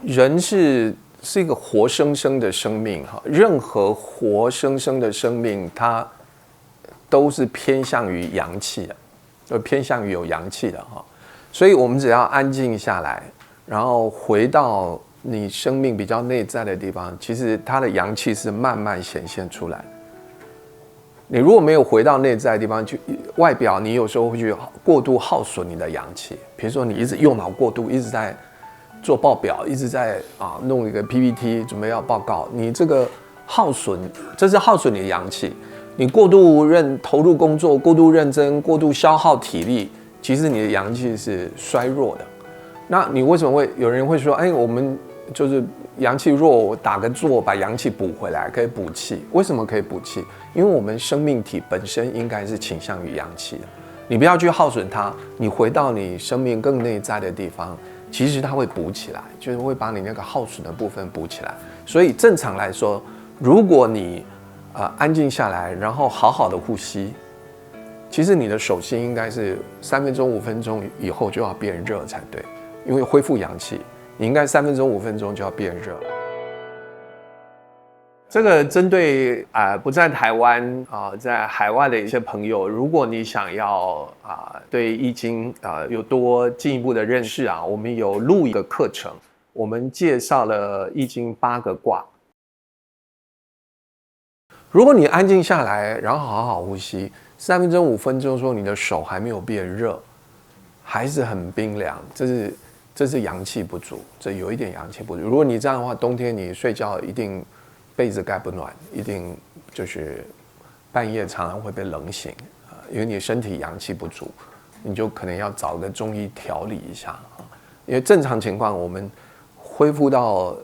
人是一个活生生的生命哈，任何活生生的生命，它都是偏向于阳气的，偏向于有阳气的哈。所以我们只要安静下来，然后回到你生命比较内在的地方，其实它的阳气是慢慢显现出来。你如果没有回到内在的地方，就外表你有时候会去过度耗损你的阳气，比如说你一直用脑过度，一直在做报表，一直在弄一个 PPT 准备要报告，你这个耗损，这是耗损你的阳气。你过度投入工作，过度认真，过度消耗体力，其实你的阳气是衰弱的。那你为什么会有人会说，哎，我们就是阳气弱，打个坐把阳气补回来，可以补气？为什么可以补气？因为我们生命体本身应该是倾向于阳气的。你不要去耗损它，你回到你生命更内在的地方，其实它会补起来，就是会把你那个耗损的部分补起来。所以正常来说，如果你安静下来，然后好好的呼吸，其实你的手心应该是3分钟、5分钟以后就要变热才对，因为恢复阳气，你应该3分钟、5分钟就要变热。这个针对不在台湾在海外的一些朋友，如果你想要对易经有多进一步的认识我们有录一个课程，我们介绍了易经8个卦。如果你安静下来，然后好好呼吸，3分钟、5分钟，说你的手还没有变热，还是很冰凉，这是阳气不足，这有一点阳气不足。如果你这样的话，冬天你睡觉一定被子盖不暖，一定就是半夜常常会被冷醒因为你身体阳气不足，你就可能要找个中医调理一下因为正常情况，我们恢复到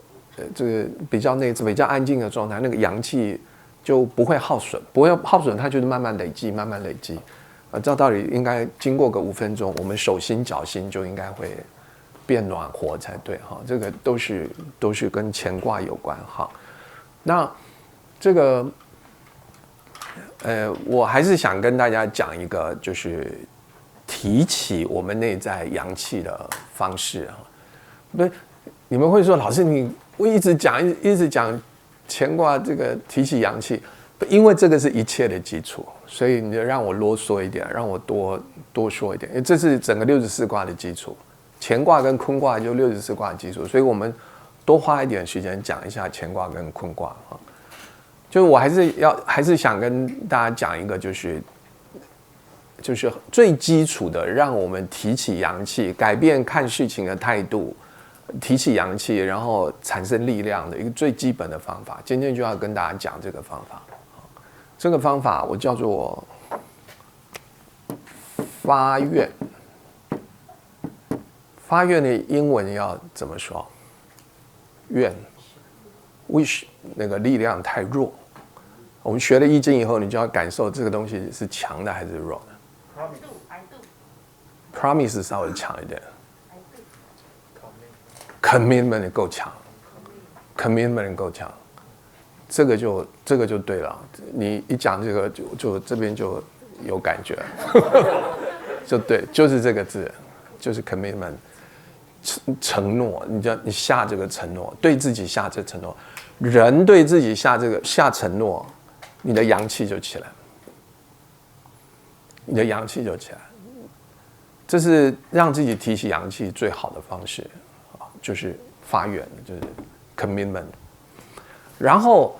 这个比较内比较安静的状态，那个阳气就不会耗损，它就是慢慢累积，慢慢累积。照道理应该经过个5分钟，我们手心脚心就应该会变暖和才对这个都是跟乾卦有关那这个我还是想跟大家讲一个，就是提起我们内在阳气的方式不是，你们会说老师我一直讲乾卦这个提起阳气，因为这个是一切的基础，所以你就让我啰嗦一点，让我多说一点，因为这是整个64卦的基础，乾卦跟坤卦就64卦的基础，所以我们多花一点时间讲一下乾卦跟坤卦就是我还是想跟大家讲一个，就是最基础的，让我们提起阳气，改变看事情的态度，提起阳气，然后产生力量的一个最基本的方法。今天就要跟大家讲这个方法。这个方法我叫做发愿。发愿的英文要怎么说？愿 wish 那个力量太弱。我们学了易经以后，你就要感受这个东西是强的还是弱的。Promise 稍微强一点。Commitment 够强 ，Commitment 够强，这个就对了。你一讲这个就这边就有感觉就对，就是这个字，就是 Commitment。承诺，你下这个承诺，对自己下这个承诺，人对自己下承诺，你的阳气就起来，你的阳气就起来，这是让自己提起阳气最好的方式就是发愿，就是 commitment。然后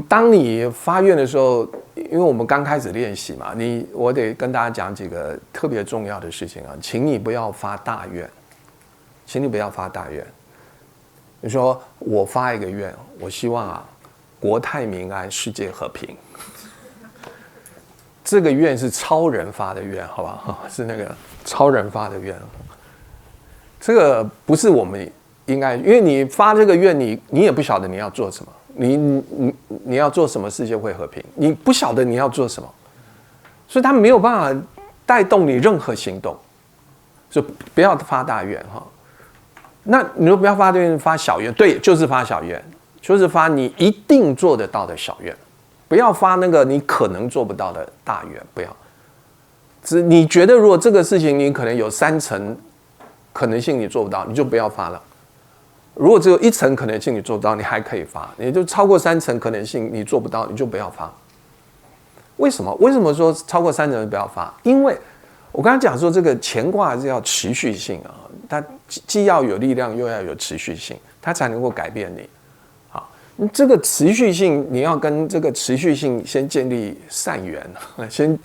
当你发愿的时候，因为我们刚开始练习嘛，我得跟大家讲几个特别重要的事情请你不要发大愿。请你不要发大愿。你说我发一个愿，我希望国泰民安，世界和平。这个愿是超人发的愿，好吧？是那个超人发的愿。这个不是我们应该，因为你发这个愿，你也不晓得你要做什么，你要做什么世界会和平，你不晓得你要做什么，所以他没有办法带动你任何行动，所以不要发大愿那你说不要发大愿，发小愿，对，就是发小愿，就是发你一定做得到的小愿，不要发那个你可能做不到的大愿，不要。你觉得如果这个事情你可能有3成可能性你做不到，你就不要发了。如果只有1成可能性你做不到，你还可以发；你就超过3成可能性你做不到，你就不要发。为什么？为什么说超过3成不要发？因为我刚才讲说，这个乾卦是要持续性啊，它既要有力量，又要有持续性，它才能够改变你。好，这个持续性，你要跟这个持续性先建立善缘，先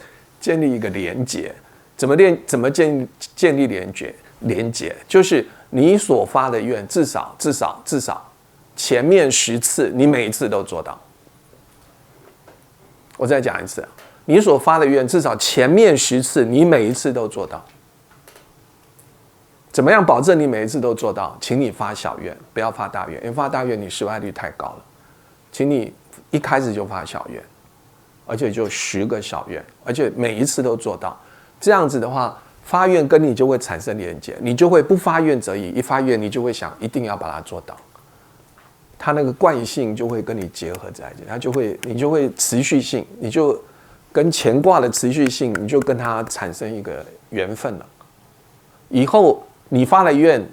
建立一个连结。怎么建立连结？就是你所发的愿，至少前面10次，你每一次都做到。我再讲一次，你所发的愿，至少前面10次，你每一次都做到。怎么样保证你每一次都做到？请你发小愿，不要发大愿，因为发大愿你失败率太高了。请你一开始就发小愿，而且就10个小愿，而且每一次都做到。这样子的话，发愿跟你就会产生连结，你就会不发愿则已，一发愿你就会想一定要把它做到。它那个惯性就会跟你结合在一起，你就会持续性，你就跟乾卦的持续性，你就跟它产生一个缘分了。以后你发了愿，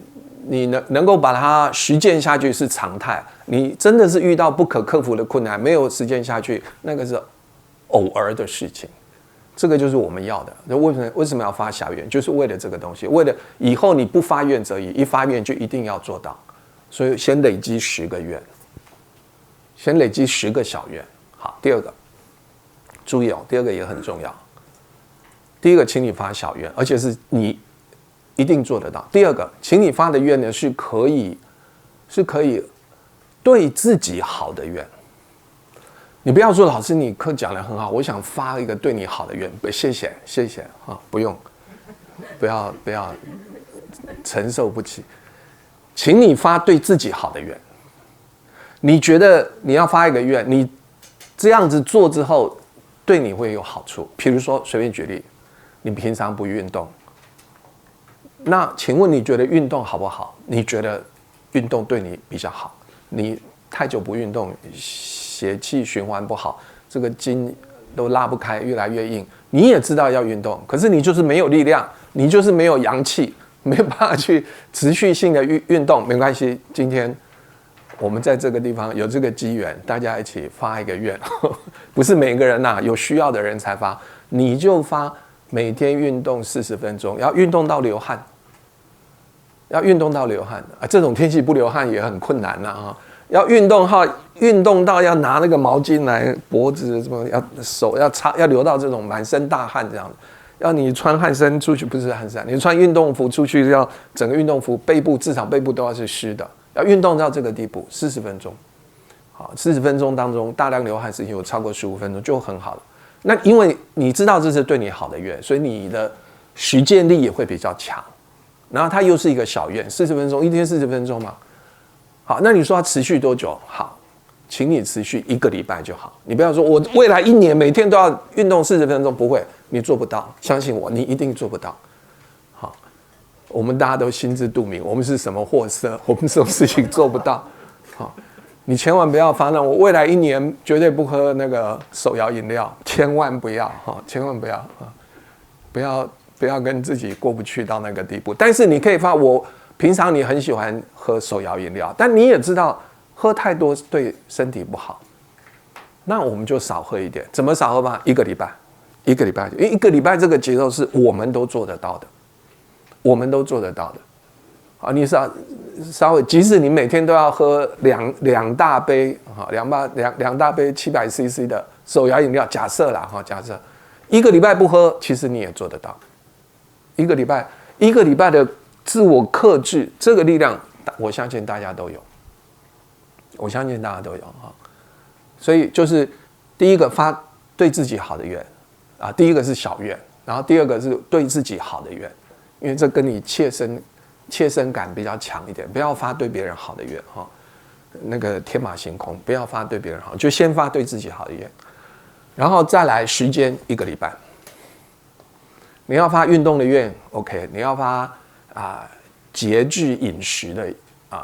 你能够把它实践下去是常态。你真的是遇到不可克服的困难，没有实践下去，那个是偶尔的事情。这个就是我们要的。那为什么要发小愿？就是为了这个东西，为了以后你不发愿则已，一发愿就一定要做到。所以先累积10个愿，先累积10个小愿。好，第二个，注意哦，第二个也很重要。第一个，请你发小愿，而且是你一定做得到。第二个，请你发的愿呢是可以对自己好的愿。你不要说老师你课讲得很好，我想发一个对你好的愿，谢谢啊，不用，不要承受不起。请你发对自己好的愿。你觉得你要发一个愿，你这样子做之后对你会有好处。比如说随便举例，你平常不运动，那请问你觉得运动好不好？你觉得运动对你比较好，你太久不运动，血气循环不好，这个筋都拉不开，越来越硬。你也知道要运动，可是你就是没有力量，你就是没有阳气，没有办法去持续性的运动。没关系，今天我们在这个地方有这个机缘，大家一起发一个愿，不是每个人呐，有需要的人才发，你就发每天运动40分钟，要运动到流汗，要运动到流汗啊！这种天气不流汗也很困难啊。要运动到要拿那个毛巾来脖子什么，要手要擦，要流到这种满身大汗这样。要你穿汗衫出去，不是汗衫，你穿运动服出去，要整个运动服至少背部都要是湿的。要运动到这个地步，40分钟。好，40分钟当中大量流汗时间有超过15分钟就很好了。那因为你知道这是对你好的愿，所以你的实践力也会比较强。然后它又是一个小愿，40分钟，一天40分钟嘛。好，那你说要持续多久？好，请你持续1个礼拜就好。你不要说我未来1年每天都要运动40分钟，不会，你做不到。相信我，你一定做不到。好，我们大家都心知肚明，我们是什么货色，我们这种事情做不到。好，你千万不要发那我未来1年绝对不喝那个手摇饮料，千万不要哈，千万不要啊，不要跟自己过不去到那个地步。但是你可以发我。平常你很喜欢喝手摇饮料，但你也知道喝太多对身体不好，那我们就少喝一点。怎么少喝吧？1个礼拜，因为1个礼拜这个节奏是我们都做得到的，啊，你稍微，即使你每天都要喝两大杯啊，两大杯700cc 的手摇饮料，假设啦哈，假设1个礼拜不喝，其实你也做得到。1个礼拜的自我克制这个力量，我相信大家都有，哈。所以就是第一个发对自己好的愿啊，第一个是小愿，然后第二个是对自己好的愿，因为这跟你切身感比较强一点，不要发对别人好的愿哈，那个天马行空，不要发对别人好，就先发对自己好的愿，然后再来时间1个礼拜。你要发运动的愿 ，OK， 你要发。节制饮食的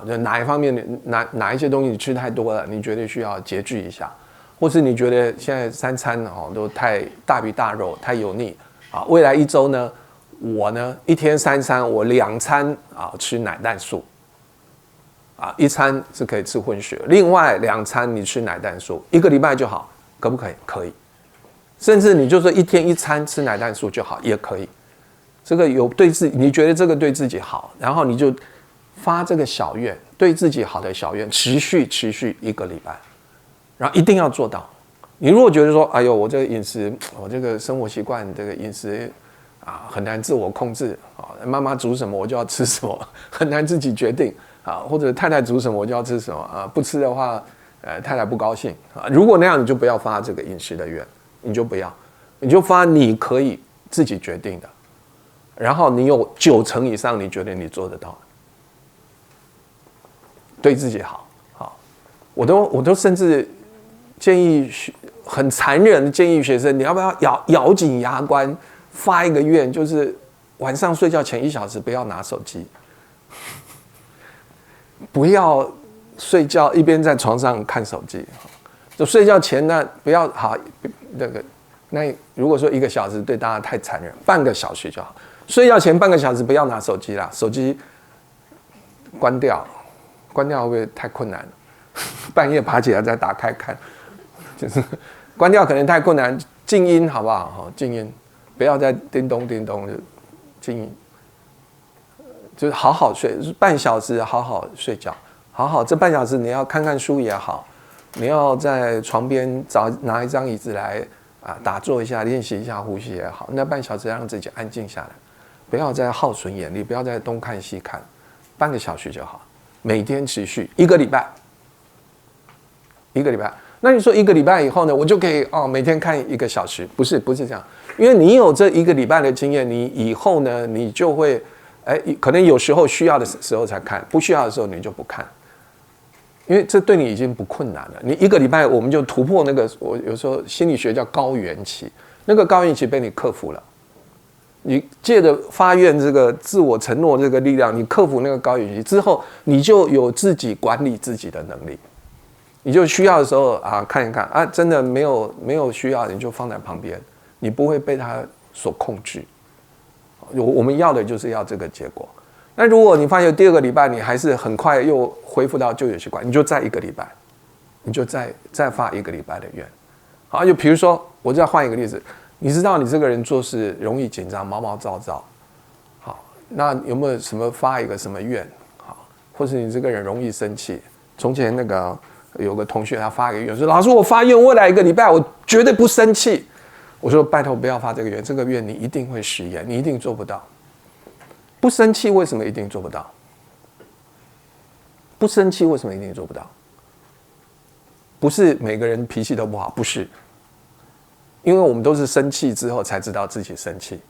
就哪一方面哪一些东西你吃太多了，你觉得需要节制一下，或是你觉得现在3餐都太大鱼大肉，太油腻未来1周呢，我呢1天3餐，我2餐吃奶蛋素一餐是可以吃荤食，另外2餐你吃奶蛋素，1个礼拜就好，可不可以？可以，甚至你就说1天1餐吃奶蛋素就好，也可以。这个有对自己，你觉得这个对自己好，然后你就发这个小愿，对自己好的小愿，持续1个礼拜，然后一定要做到。你如果觉得说，哎呦，我这个饮食，我这个生活习惯，这个饮食很难自我控制啊，妈妈煮什么我就要吃什么，很难自己决定啊，或者太太煮什么我就要吃什么啊，不吃的话，太太不高兴啊。如果那样，你就不要发这个饮食的愿，你就不要，你就发你可以自己决定的，然后你有90%以上，你觉得你做得到，对自己好，好，我都甚至建议很残忍的建议学生，你要不要咬紧牙关发一个愿，就是晚上睡觉前1小时不要拿手机，不要睡觉一边在床上看手机，就睡觉前呢不要好那如果说1个小时对大家太残忍，半个小时就好。睡觉前半个小时不要拿手机啦，手机关掉会不会太困难了？半夜爬起来再打开看，就是关掉可能太困难，静音好不好？静音，不要再叮咚叮咚就静音，就是好好睡，半小时好好睡觉，好这半小时你要看看书也好，你要在床边拿一张椅子来打坐一下，练习一下呼吸也好，那半小时让自己安静下来，不要再耗损眼力，不要再东看西看，半个小时就好，每天持续1个礼拜，1个礼拜。那你说1个礼拜以后呢，我就可以每天看1个小时？不是这样，因为你有这1个礼拜的经验，你以后呢，你就会可能有时候需要的时候才看，不需要的时候你就不看，因为这对你已经不困难了。你1个礼拜我们就突破那个，我有时候心理学叫高原期，那个高原期被你克服了。你借着发愿这个自我承诺这个力量，你克服那个高原期之后，你就有自己管理自己的能力。你就需要的时候看一看真的没有需要，你就放在旁边，你不会被它所控制。我们要的就是要这个结果。那如果你发现第2个礼拜你还是很快又恢复到旧有习惯，你就再1个礼拜，你就再发1个礼拜的愿。好，就比如说我再换一个例子，你知道你这个人做事容易紧张，毛毛躁躁，好，那有没有什么发一个什么愿？好，或是你这个人容易生气？从前那个有个同学他发一个愿说：“老师，我发愿未来1个礼拜我绝对不生气。”我说：“拜托不要发这个愿，这个愿你一定会食言，你一定做不到。不生气为什么一定做不到？不生气为什么一定做不到？不是每个人脾气都不好，不是，因为我们都是生气之后才知道自己生气。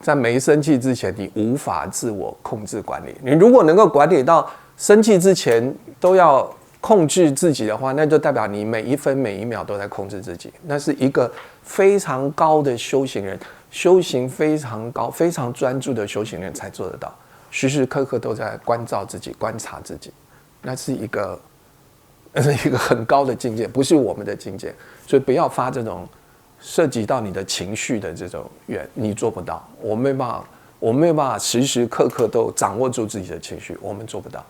在没生气之前，你无法自我控制管理。你如果能够管理到生气之前都要控制自己的话，那就代表你每1分每1秒都在控制自己。那是一个非常高的修行人，修行非常高、非常专注的修行人才做得到，时时刻刻都在关照自己、观察自己。那是一个很高的境界，不是我们的境界。所以不要发这种涉及到你的情绪的这种愿，你做不到。我没有办法时时刻刻都掌握住自己的情绪，我们做不到。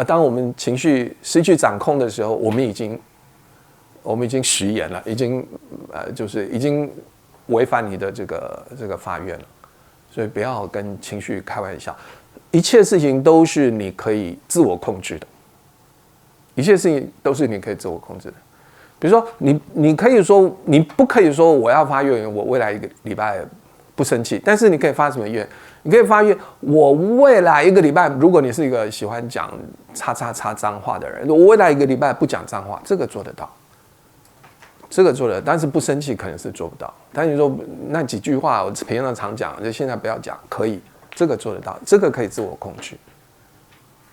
当我们情绪失去掌控的时候，我们已经食言了，已经违反你的这个发愿了。所以不要跟情绪开玩笑，一切事情都是你可以自我控制的，一切事情都是你可以自我控制的。比如说你可以说，你不可以说我要发愿，我未来1个礼拜不生气，但是你可以发什么愿？你可以发愿，我未来1个礼拜，如果你是一个喜欢讲叉脏话的人，我未来1个礼拜不讲脏话，这个做得到，但是不生气可能是做不到。但是你说那几句话我平常讲，就现在不要讲，可以，这个做得到，这个可以自我控制。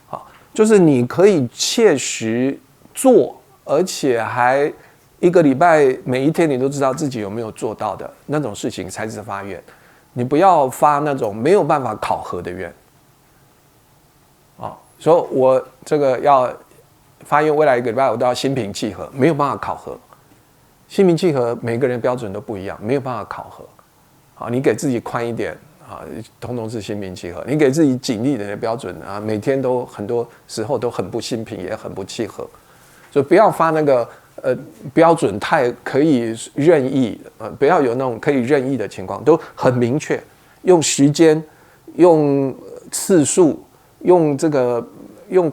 好，就是你可以切实做，而且还1个礼拜每一天你都知道自己有没有做到的那种事情才是发愿。你不要发那种没有办法考核的愿。说我这个要发愿未来1个礼拜我都要心平气和，没有办法考核。心平气和每个人标准都不一样，没有办法考核。好，你给自己宽一点，啊，通通是心平气和。你给自己警力的标准啊，每天都很多时候都很不心平，也很不契合，所以不要发那个标准太可以任意，不要有那种可以任意的情况，都很明确，用时间、用次数、用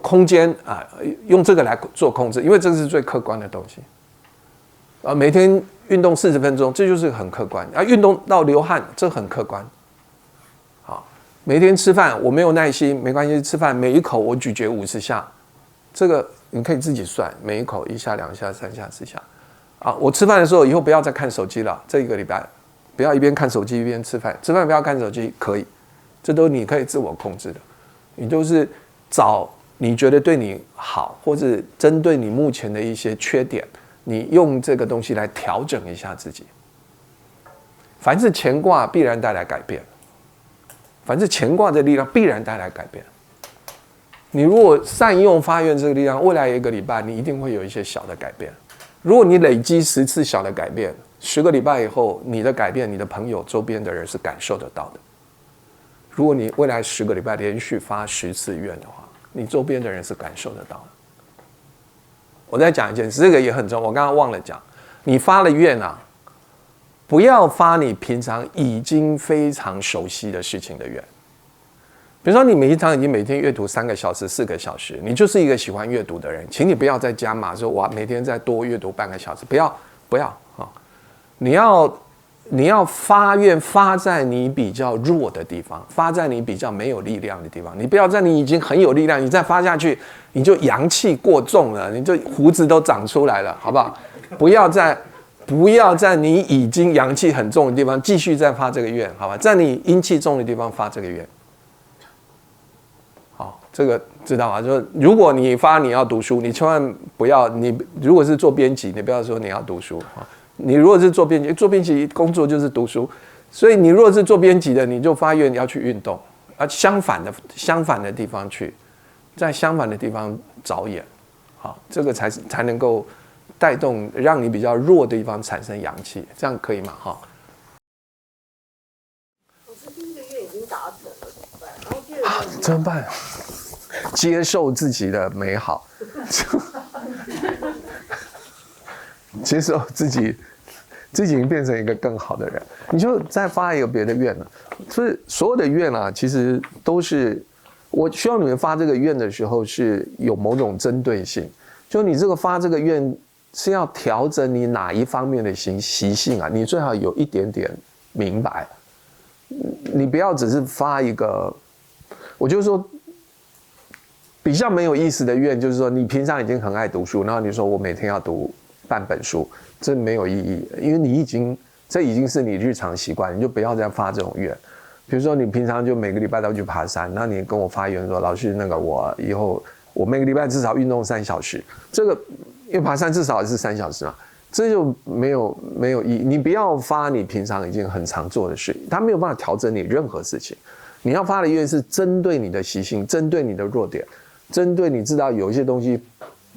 空间啊，用这个来做控制，因为这是最客观的东西。每天运动40分钟，这就是很客观。运动到流汗，这很客观。好，每天吃饭，我没有耐心，没关系，吃饭每一口我咀嚼50下，这个你可以自己算，每一口1下、2下、3下、4下。我吃饭的时候以后不要再看手机了，这一个礼拜不要一边看手机一边吃饭，吃饭不要看手机，可以，这都你可以自我控制的。你都是找你觉得对你好，或者针对你目前的一些缺点。你用这个东西来调整一下自己。凡是乾卦必然带来改变，凡是乾卦的力量必然带来改变。你如果善用发愿这个力量，未来1个礼拜你一定会有一些小的改变。如果你累积10次小的改变，10个礼拜以后，你的改变，你的朋友周边的人是感受得到的。如果你未来10个礼拜连续发10次愿的话，你周边的人是感受得到的。我再讲一件事，这个也很重要，我刚刚忘了讲。你发了愿啊，不要发你平常已经非常熟悉的事情的愿。比如说，你平常已经每天阅读3个小时、4个小时，你就是一个喜欢阅读的人，请你不要再加码说哇，每天再多阅读半个小时，不要啊！你要发愿发在你比较弱的地方，发在你比较没有力量的地方。你不要在你已经很有力量，你再发下去，你就阳气过重了，你就胡子都长出来了，好不好？不要在你已经阳气很重的地方继续再发这个愿，好吧？在你阴气重的地方发这个愿。好，这个知道吗？就是如果你发你要读书，你千万不要，你如果是做编辑，你不要说你要读书啊。你如果是做编辑工作就是读书，所以你如果是做编辑的，你就发愿你要去运动，相反的地方去，在相反的地方着眼，好，这个才能够带动让你比较弱的地方产生阳气，这样可以吗？哈。我是第1个月已经达成了，怎么办？然后第2个怎么办？接受自己的美好。接受自己已经变成一个更好的人，你就再发一个别的愿了。所以所有的愿啊，其实都是我希望你们发这个愿的时候是有某种针对性，就你这个发这个愿是要调整你哪一方面的习性啊，你最好有一点点明白。你不要只是发一个，我就说比较没有意思的愿，就是说你平常已经很爱读书，然后你说我每天要读半本书，这没有意义，因为这已经是你日常习惯，你就不要再发这种愿。比如说你平常就每个礼拜都去爬山，那你跟我发愿说，老师那个我以后我每个礼拜至少运动3小时，这个因为爬山至少也是3小时嘛，这就没有意义。你不要发你平常已经很常做的事，它没有办法调整你任何事情。你要发的愿是针对你的习性，针对你的弱点，针对你知道有一些东西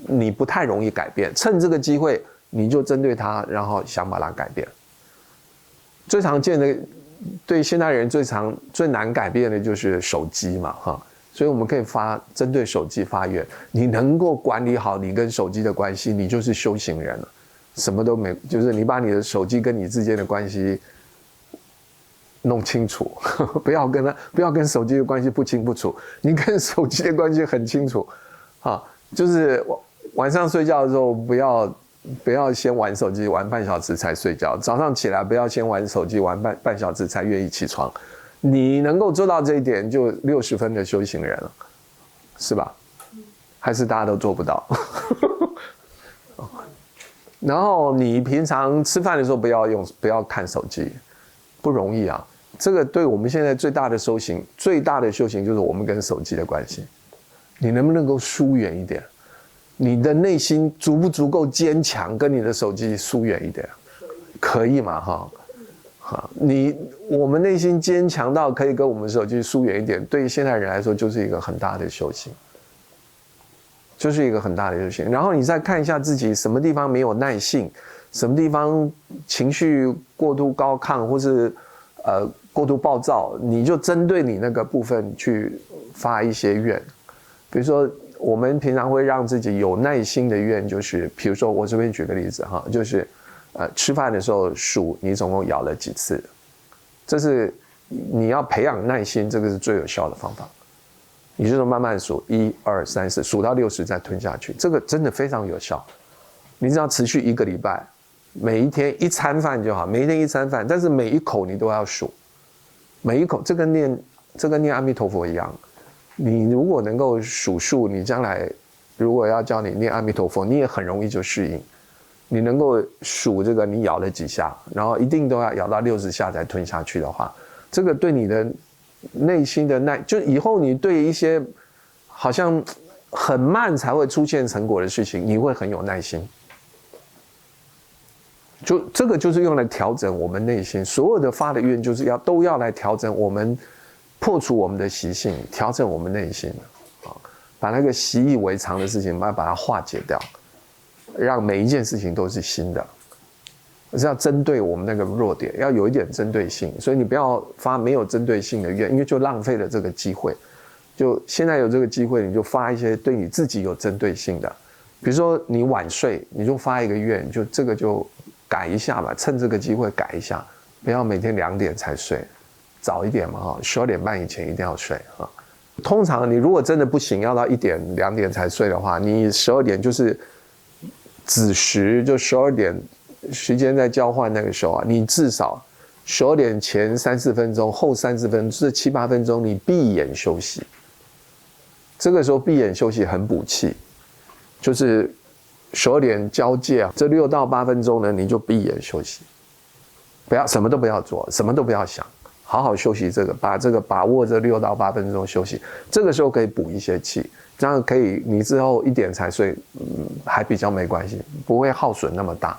你不太容易改变，趁这个机会你就针对它，然后想把它改变。最常见的对现代人最难改变的就是手机嘛，哈，所以我们可以针对手机发愿，你能够管理好你跟手机的关系，你就是修行人了，什么都没，就是你把你的手机跟你之间的关系弄清楚，不要跟手机的关系不清不楚，你跟手机的关系很清楚，啊，就是晚上睡觉的时候不要先玩手机玩半小时才睡觉，早上起来不要先玩手机玩半小时才愿意起床。你能够做到这一点，就60分的修行人了，是吧？还是大家都做不到？然后你平常吃饭的时候不要看手机，不容易啊。这个对我们现在最大的修行就是我们跟手机的关系。你能不能够疏远一点？你的内心足不足够坚强，跟你的手机疏远一点？可以嘛？哈，好，我们内心坚强到可以跟我们手机疏远一点，对于现代人来说就是一个很大的修行，就是一个很大的修行。然后你再看一下自己什么地方没有耐性，什么地方情绪过度高亢，或是过度暴躁，你就针对你那个部分去发一些愿。比如说，我们平常会让自己有耐心的愿，就是比如说我这边举个例子哈，就是吃饭的时候数你总共咬了几次，这是你要培养耐心，这个是最有效的方法。你就是慢慢数，1、2、3、4，数到60再吞下去，这个真的非常有效。你只要持续1个礼拜，每一天1餐饭就好，每一天1餐饭，但是每一口你都要数，每一口，这跟念阿弥陀佛一样。你如果能够数数，你将来如果要教你念阿弥陀佛，你也很容易就适应。你能够数这个你咬了几下，然后一定都要咬到60下才吞下去的话，这个对你的内心的就以后你对一些好像很慢才会出现成果的事情，你会很有耐心。就这个就是用来调整我们内心，所有的发的愿就是都要来调整我们，破除我们的习性，调整我们内心，把那个习以为常的事情把它化解掉，让每一件事情都是新的。是要针对我们那个弱点，要有一点针对性，所以你不要发没有针对性的愿，因为就浪费了这个机会。就现在有这个机会，你就发一些对你自己有针对性的，比如说你晚睡，你就发一个愿，就这个就改一下吧，趁这个机会改一下，不要每天2点才睡，早一点嘛哈，12点半以前一定要睡哈。通常你如果真的不行，要到1点2点才睡的话，你12点就是子时，就12点。时间在交换那个时候啊，你至少12点前3、4分钟，后3、4分钟，这7、8分钟你闭眼休息。这个时候闭眼休息很补气，就是12点交界啊，这6到8分钟呢，你就闭眼休息，不要什么都不要做，什么都不要想，好好休息把握这6到8分钟休息，这个时候可以补一些气，这样可以你之后1点才睡，还比较没关系，不会耗损那么大。